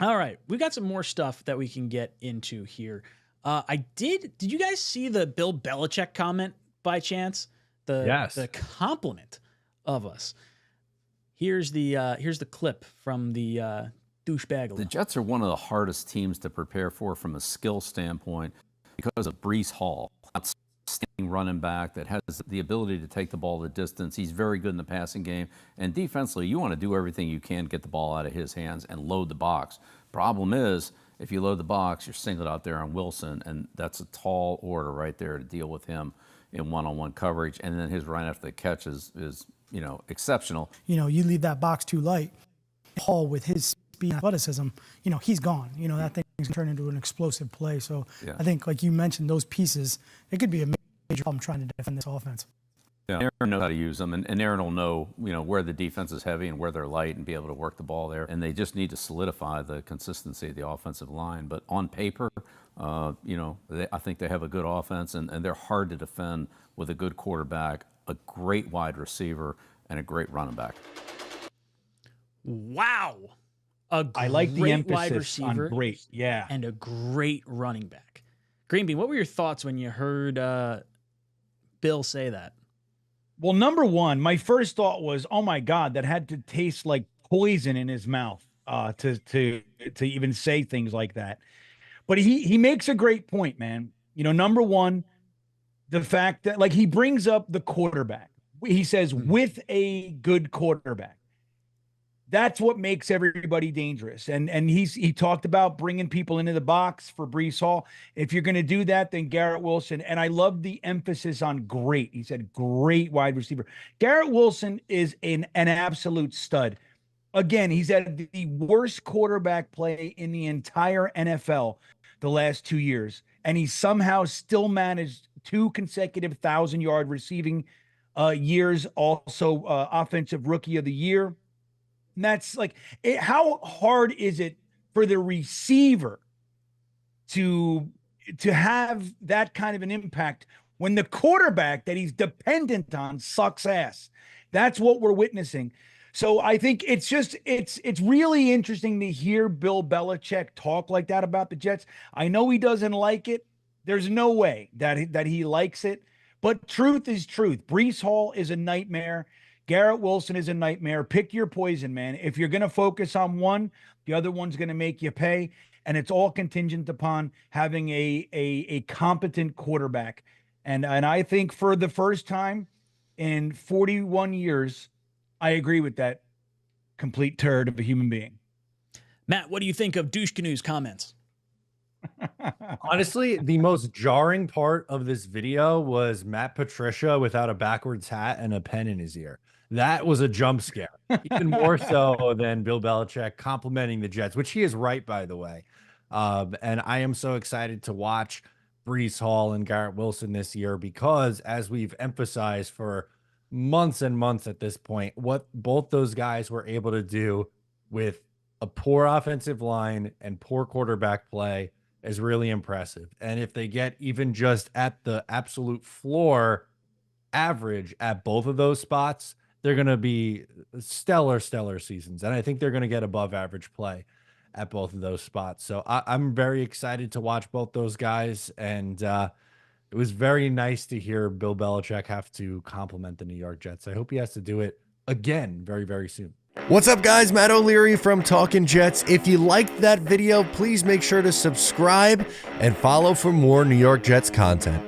All right, we got some more stuff that we can get into here. Did you guys see the Bill Belichick comment by chance? The Yes. compliment of us. Here's the clip from the douchebag. The Jets are one of the hardest teams to prepare for from a skill standpoint because of Breece Hall. Outstanding running back that has the ability to take the ball the distance. He's very good in the passing game. And defensively, you want to do everything you can to get the ball out of his hands and load the box. Problem is, if you load the box, you're singled out there on Wilson, and that's a tall order right there to deal with him in one-on-one coverage. And then his run after the catch is exceptional. You leave that box too light. Hall with his speed and athleticism, he's gone. That thing's going to turn into an explosive play. So yeah. I think, like you mentioned, those pieces, it could be a major problem trying to defend this offense. Yeah, Aaron knows how to use them, and Aaron will know, where the defense is heavy and where they're light and be able to work the ball there. And they just need to solidify the consistency of the offensive line. But on paper, I think they have a good offense, and they're hard to defend with a good quarterback, a great wide receiver, and a great running back. Wow. I like the emphasis wide receiver on great, yeah, and a great running back. Green Bean, what were your thoughts when you heard Bill say that? Well, number one, my first thought was, oh my God, that had to taste like poison in his mouth to even say things like that. But he makes a great point, man. Number one, the fact that, like, he brings up the quarterback. He says, with a good quarterback. That's what makes everybody dangerous. And he talked about bringing people into the box for Breece Hall. If you're going to do that, then Garrett Wilson. And I love the emphasis on great. He said great wide receiver. Garrett Wilson is an absolute stud. Again, he's had the worst quarterback play in the entire NFL the last 2 years. And he somehow still managed 2 consecutive 1,000-yard receiving years, also offensive rookie of the year. And that's like, how hard is it for the receiver to have that kind of an impact when the quarterback that he's dependent on sucks ass? That's what we're witnessing. So I think it's really interesting to hear Bill Belichick talk like that about the Jets. I know he doesn't like it. There's no way that he likes it. But truth is truth. Breece Hall is a nightmare. Garrett Wilson is a nightmare. Pick your poison, man. If you're going to focus on one, the other one's going to make you pay. And it's all contingent upon having a competent quarterback. And I think for the first time in 41 years, I agree with that complete turd of a human being. Matt, what do you think of Douche Canoe's comments? Honestly, the most jarring part of this video was Matt Patricia without a backwards hat and a pen in his ear. That was a jump scare, even more so than Bill Belichick complimenting the Jets, which he is right, by the way. And I am so excited to watch Breece Hall and Garrett Wilson this year because, as we've emphasized for months and months at this point, what both those guys were able to do with a poor offensive line and poor quarterback play is really impressive. And if they get even just at the absolute floor average at both of those spots, they're going to be stellar seasons. And I think they're going to get above average play at both of those spots. So I'm very excited to watch both those guys. And it was very nice to hear Bill Belichick have to compliment the New York Jets. I hope he has to do it again very, very soon. What's up, guys? Matt O'Leary from Talkin' Jets. If you liked that video, please make sure to subscribe and follow for more New York Jets content.